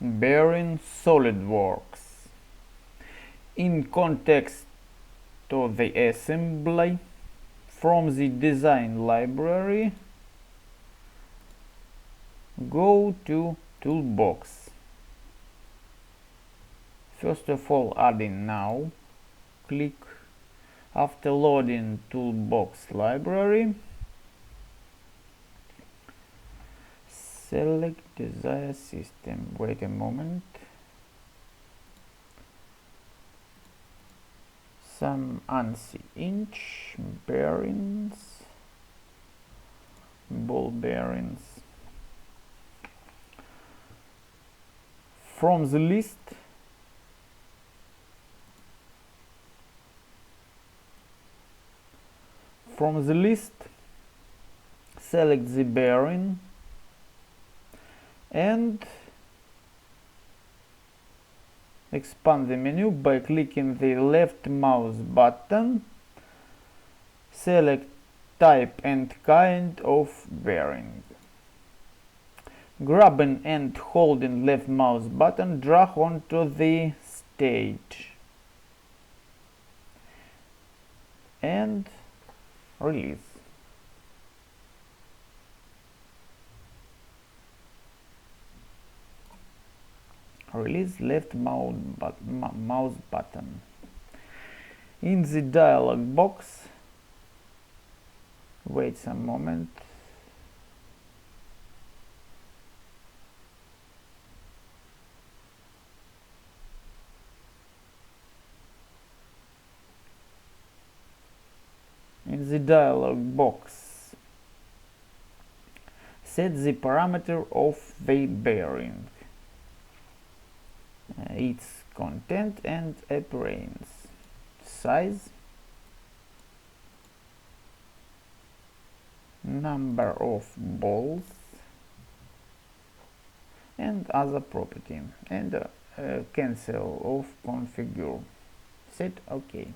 bearing SOLIDWORKS. In context to the assembly, from the design library, go to Toolbox. First of all, adding now. Click after loading Toolbox library. Select desired system. Wait a moment. Some ANSI inch bearings, ball bearings. From the list, select the bearing and expand the menu by clicking the left mouse button. Select type and kind of bearing. Grabbing and holding left mouse button, drag onto the stage and release. Release left mouse button. In the dialog box, wait some moment. In the dialog box, set the parameter of the bearing, its content and appearance, size, number of balls, and other property, and cancel of configure. Set OK.